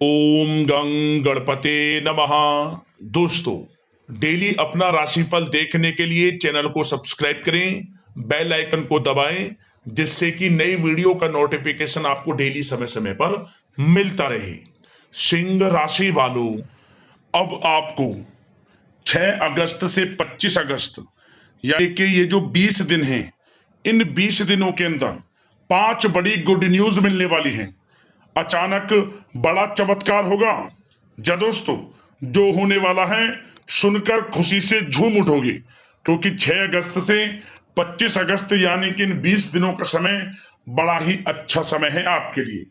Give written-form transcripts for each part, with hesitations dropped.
ओम गं गणपते नमः। दोस्तों, डेली अपना राशिफल देखने के लिए चैनल को सब्सक्राइब करें, बेल आइकन को दबाएं, जिससे कि नई वीडियो का नोटिफिकेशन आपको डेली समय समय पर मिलता रहे। सिंह राशि वालों, अब आपको 6 अगस्त से 25 अगस्त यानी कि ये जो 20 दिन हैं, इन 20 दिनों के अंदर 5 बड़ी गुड न्यूज मिलने वाली हैं। अचानक बड़ा चमत्कार होगा। जा दोस्तों, जो होने वाला है सुनकर खुशी से झूम उठोगे, क्योंकि 6 अगस्त से 25 अगस्त यानी कि इन 20 दिनों का समय बड़ा ही अच्छा समय है आपके लिए।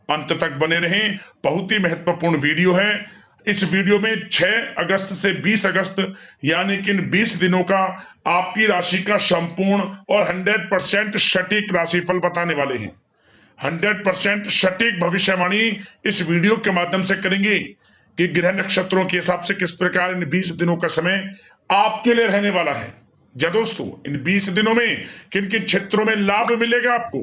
अंत तक बने रहें, बहुत ही महत्वपूर्ण वीडियो है। इस वीडियो में 6 अगस्त से 20 अगस्त यानी कि इन 20 दिनों का आपकी राशि का संपूर्ण और 100% सटीक राशिफल बताने वाले हैं। 100% सटीक भविष्यवाणी इस वीडियो के माध्यम से करेंगे कि ग्रह नक्षत्रों के हिसाब से किस प्रकार इन 20 दिनों का समय आपके लिए रहने वाला है। जी दोस्तों, इन 20 दिनों में किन किन क्षेत्रों में लाभ मिलेगा आपको,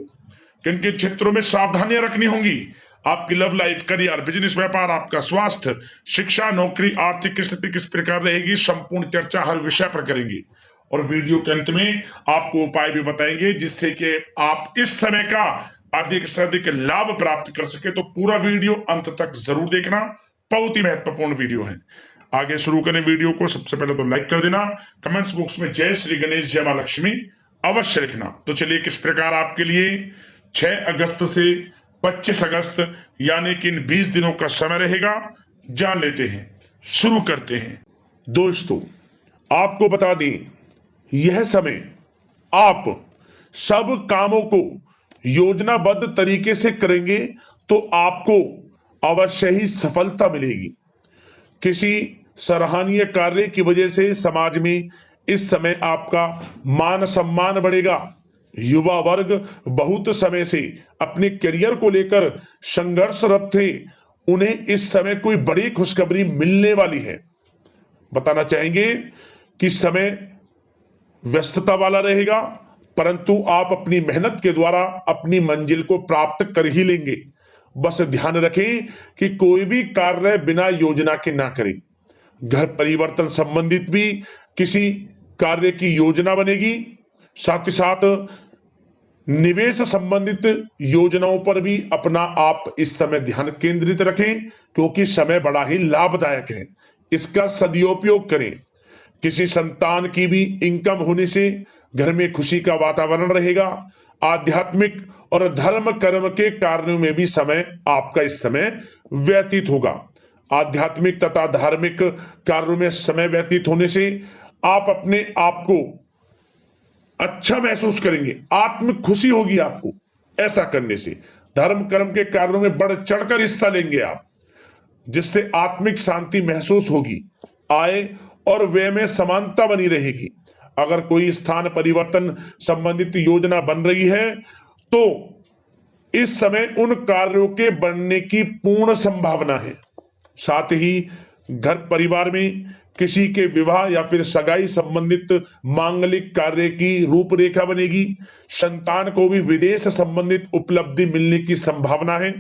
किन किन क्षेत्रों में सावधानियां रखनी होंगी, आपकी लव लाइफ, करियर, बिजनेस, व्यापार, आपका स्वास्थ्य, शिक्षा, नौकरी, आर्थिक स्थिति किस प्रकार रहेगी, संपूर्ण चर्चा हर विषय पर करेंगे। और वीडियो के अंत में आपको उपाय भी बताएंगे जिससे कि आप इस समय का अधिक से अधिक लाभ प्राप्त कर सके। तो पूरा वीडियो अंत तक जरूर देखना, बहुत ही महत्वपूर्ण वीडियो है। आगे शुरू करें वीडियो को। सबसे पहले तो लाइक कर देना, कमेंट्स बॉक्स में जय श्री गणेश, जय मां लक्ष्मी अवश्य लिखना। तो चलिए, किस प्रकार आपके लिए 6 अगस्त से 25 अगस्त यानी कि इन 20 दिनों का समय रहेगा, जान लेते हैं, शुरू करते हैं। दोस्तों, आपको बता दें, यह समय आप सब कामों को योजनाबद्ध तरीके से करेंगे तो आपको अवश्य ही सफलता मिलेगी। किसी सराहनीय कार्य की वजह से समाज में इस समय आपका मान सम्मान बढ़ेगा। युवा वर्ग बहुत समय से अपने करियर को लेकर संघर्षरत थे, उन्हें इस समय कोई बड़ी खुशखबरी मिलने वाली है। बताना चाहेंगे कि समय व्यस्तता वाला रहेगा, परंतु आप अपनी मेहनत के द्वारा अपनी मंजिल को प्राप्त कर ही लेंगे। बस ध्यान रखें कि कोई भी कार्य बिना योजना के ना करें। घर परिवर्तन संबंधित भी किसी कार्य की योजना बनेगी। साथ ही साथ निवेश संबंधित योजनाओं पर भी अपना आप इस समय ध्यान केंद्रित रखें, क्योंकि समय बड़ा ही लाभदायक है। इसका सदुपयोग करें। किसी संतान की भी इनकम होने से घर में खुशी का वातावरण रहेगा। आध्यात्मिक और धर्म कर्म के कार्यों में भी समय आपका इस समय व्यतीत होगा। आध्यात्मिक तथा धार्मिक कार्यों में समय व्यतीत होने से आप अपने आप को अच्छा महसूस करेंगे, आत्म खुशी होगी आपको। ऐसा करने से धर्म कर्म के कार्यों में बढ़ चढ़कर हिस्सा लेंगे आप, जिससे आत्मिक शांति महसूस होगी। आय और व्यय में समानता बनी रहेगी। अगर कोई स्थान परिवर्तन संबंधित योजना बन रही है तो इस समय उन कार्यों के बनने की पूर्ण संभावना है। साथ ही घर परिवार में किसी के विवाह या फिर सगाई संबंधित मांगलिक कार्य की रूपरेखा बनेगी। संतान को भी विदेश संबंधित उपलब्धि मिलने की संभावना है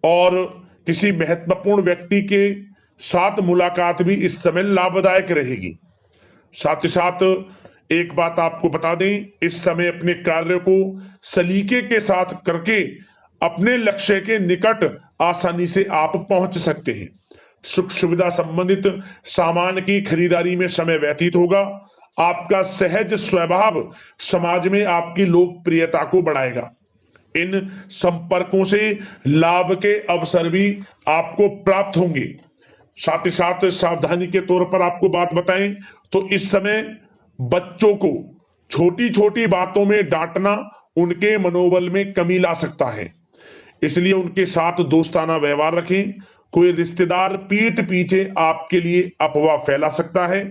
और किसी महत्वपूर्ण व्यक्ति के साथ मुलाकात भी इस समय लाभदायक रहेगी। साथ ही साथ एक बात आपको बता दें, इस समय अपने कार्य को सलीके के साथ करके अपने लक्ष्य के निकट आसानी से आप पहुंच सकते हैं। सुख सुविधा संबंधित सामान की खरीदारी में समय व्यतीत होगा। आपका सहज स्वभाव समाज में आपकी लोकप्रियता को बढ़ाएगा। इन संपर्कों से लाभ के अवसर भी आपको प्राप्त होंगे। साथ ही साथ सावधानी के तौर पर आपको बात बताएं तो इस समय बच्चों को छोटी छोटी बातों में डांटना उनके मनोबल में कमी ला सकता है, इसलिए उनके साथ दोस्ताना व्यवहार रखें। कोई रिश्तेदार पीठ पीछे आपके लिए अफवाह फैला सकता है,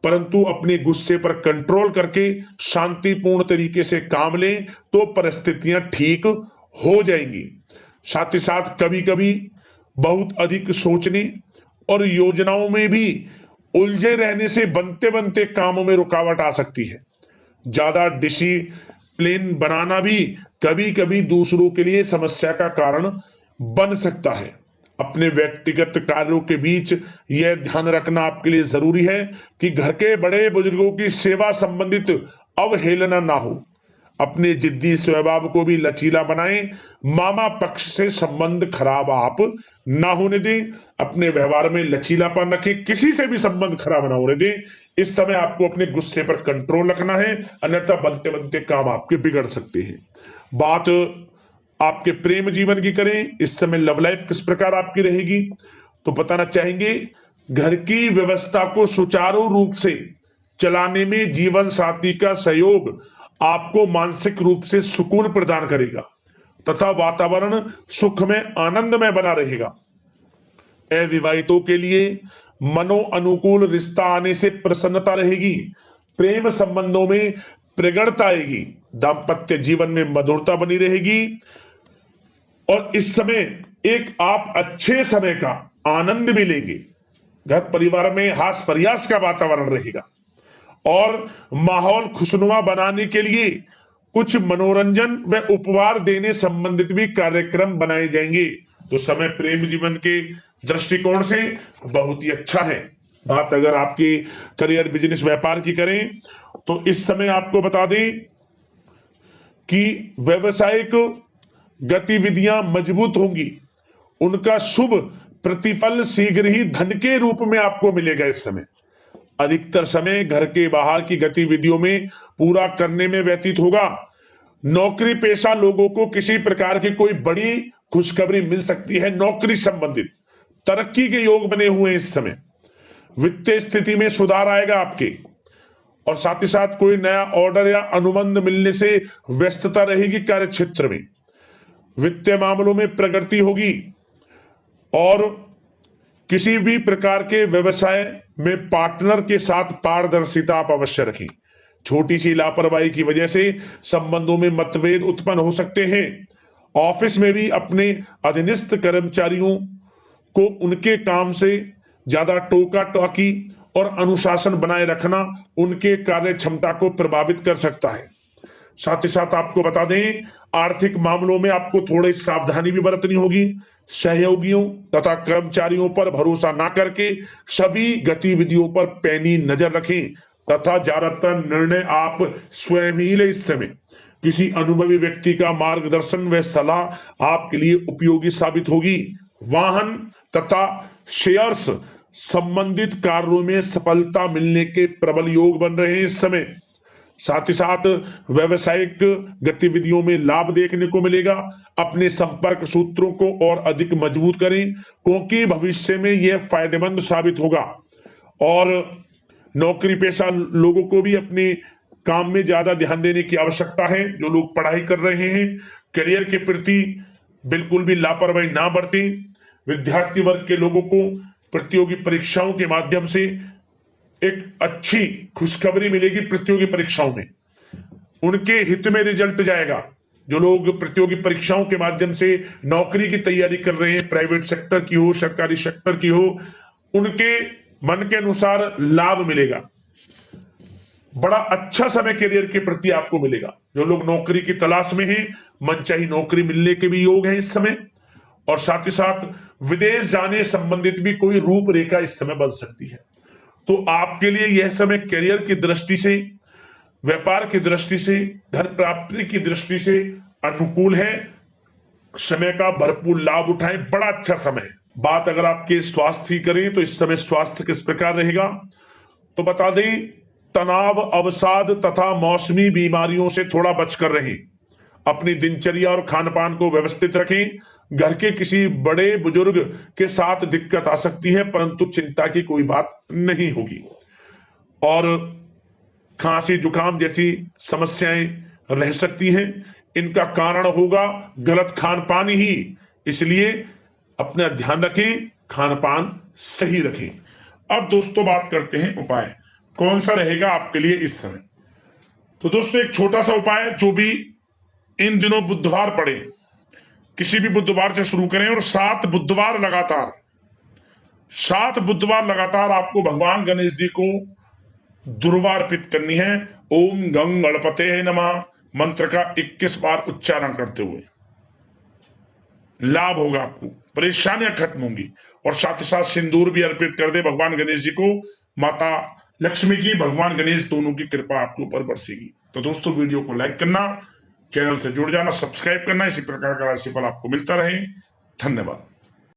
परंतु अपने गुस्से पर कंट्रोल करके शांतिपूर्ण तरीके से काम लें तो परिस्थितियां ठीक हो जाएंगी। साथ ही साथ कभी कभी बहुत अधिक सोचने और योजनाओं में भी उलझे रहने से बनते बनते कामों में रुकावट आ सकती है। ज्यादा डिसिप्लिन बनाना भी कभी कभी दूसरों के लिए समस्या का कारण बन सकता है। अपने व्यक्तिगत कार्यों के बीच यह ध्यान रखना आपके लिए जरूरी है कि घर के बड़े बुजुर्गों की सेवा संबंधित अवहेलना ना हो। अपने जिद्दी स्वभाव को भी लचीला बनाएं। मामा पक्ष से संबंध खराब आप ना होने दें। अपने व्यवहार में लचीलापन रखें, किसी से भी संबंध खराब ना होने दें। इस समय आपको अपने गुस्से पर कंट्रोल रखना है, अन्यथा बनते बनते काम आपके बिगड़ सकते हैं। बात आपके प्रेम जीवन की करें, इस समय लव लाइफ किस प्रकार आपकी रहेगी, तो बताना चाहेंगे घर की व्यवस्था को सुचारू रूप से चलाने में जीवन साथी का सहयोग आपको मानसिक रूप से सुकून प्रदान करेगा तथा वातावरण सुख में आनंद में बना रहेगा। अविवाहितों के लिए मनो अनुकूल रिश्ता आने से प्रसन्नता रहेगी। प्रेम संबंधों में प्रगड़ता आएगी। दाम्पत्य जीवन में मधुरता बनी रहेगी और इस समय एक आप अच्छे समय का आनंद भी लेंगे। घर परिवार में हास प्रयास का वातावरण रहेगा और माहौल खुशनुमा बनाने के लिए कुछ मनोरंजन व उपहार देने संबंधित भी कार्यक्रम बनाए जाएंगे। तो समय प्रेम जीवन के दृष्टिकोण से बहुत ही अच्छा है। बात अगर आपकी करियर बिजनेस व्यापार की करें तो इस समय आपको बता दें कि व्यवसायिक गतिविधियां मजबूत होंगी। उनका शुभ प्रतिफल शीघ्र ही धन के रूप में आपको मिलेगा। इस समय अधिकतर समय घर के बाहर की गतिविधियों में पूरा करने में व्यतीत होगा। नौकरी पेशा लोगों को किसी प्रकार की कोई बड़ी खुशखबरी मिल सकती है। नौकरी संबंधित तरक्की के योग बने हुए हैं। इस समय वित्तीय स्थिति में सुधार आएगा आपके, और साथ ही साथ कोई नया ऑर्डर या अनुबंध मिलने से व्यस्तता रहेगी। कार्य क्षेत्र में वित्तीय मामलों में प्रगति होगी और किसी भी प्रकार के व्यवसाय में पार्टनर के साथ पारदर्शिता आप अवश्य रखें। छोटी सी लापरवाही की वजह से संबंधों में मतभेद उत्पन्न हो सकते हैं। ऑफिस में भी अपने अधीनस्थ कर्मचारियों को उनके काम से ज्यादा टोका टाकी और अनुशासन बनाए रखना उनके कार्य क्षमता को प्रभावित कर सकता है। साथ ही साथ आपको बता दें, आर्थिक मामलों में आपको थोड़ी सावधानी भी बरतनी होगी। सहयोगियों तथा कर्मचारियों पर भरोसा ना करके सभी गतिविधियों पर पैनी नजर रखें तथा ज्यादातर निर्णय आप स्वयं ही लें। इस समय किसी अनुभवी व्यक्ति का मार्गदर्शन व सलाह आपके लिए उपयोगी साबित होगी। वाहन तथा शेयर्स संबंधित कार्यों में सफलता मिलने के प्रबल योग बन रहे हैं इस समय। साथ ही साथ व्यवसायिक गतिविधियों में लाभ देखने को मिलेगा। अपने संपर्क सूत्रों को और अधिक मजबूत करें क्योंकि भविष्य में यह फायदेमंद साबित होगा। और नौकरी पेशा लोगों को भी अपने काम में ज्यादा ध्यान देने की आवश्यकता है। जो लोग पढ़ाई कर रहे हैं, करियर के प्रति बिल्कुल भी लापरवाही ना बरतें। विद्यार्थी वर्ग के लोगों को प्रतियोगी परीक्षाओं के माध्यम से एक अच्छी खुशखबरी मिलेगी। प्रतियोगी परीक्षाओं में उनके हित में रिजल्ट जाएगा। जो लोग प्रतियोगी परीक्षाओं के माध्यम से नौकरी की तैयारी कर रहे हैं, प्राइवेट सेक्टर की हो, सरकारी सेक्टर की हो, उनके मन के अनुसार लाभ मिलेगा। बड़ा अच्छा समय करियर के प्रति आपको मिलेगा। जो लोग नौकरी की तलाश में हैं, मनचाही नौकरी मिलने के भी योग हैं इस समय। और साथ ही साथ विदेश जाने संबंधित भी कोई रूपरेखा इस समय बन सकती है। तो आपके लिए यह समय करियर की दृष्टि से, व्यापार की दृष्टि से, धन प्राप्ति की दृष्टि से अनुकूल है। समय का भरपूर लाभ उठाएं, बड़ा अच्छा समय है। बात अगर आपके स्वास्थ्य की करें तो इस समय स्वास्थ्य किस प्रकार रहेगा, तो बता दें तनाव, अवसाद तथा मौसमी बीमारियों से थोड़ा बचकर रहें। अपनी दिनचर्या और खान पान को व्यवस्थित रखें। घर के किसी बड़े बुजुर्ग के साथ दिक्कत आ सकती है परंतु चिंता की कोई बात नहीं होगी। और खांसी जुकाम जैसी समस्याएं रह सकती हैं, इनका कारण होगा गलत खान पान ही। इसलिए अपना ध्यान रखें, खान पान सही रखें। अब दोस्तों बात करते हैं उपाय कौन सा रहेगा आपके लिए इस समय। तो दोस्तों एक छोटा सा उपाय जो भी इन दिनों बुधवार पड़े, किसी भी बुधवार से शुरू करें और 7 बुधवार लगातार आपको भगवान गणेश जी को दुर्वा अर्पित करनी है। ओम गंग गणपते नमः मंत्र का 21 बार उच्चारण करते हुए लाभ होगा आपको। परेशानियां खत्म होंगी। और साथ ही साथ सिंदूर भी अर्पित कर दे भगवान गणेश जी को, माता लक्ष्मी की, भगवान गणेश दोनों की कृपा आपके ऊपर बरसेगी। तो दोस्तों वीडियो को लाइक करना, चैनल से जुड़ जाना, सब्सक्राइब करना, इसी प्रकार का राशिफल आपको मिलता रहे। धन्यवाद।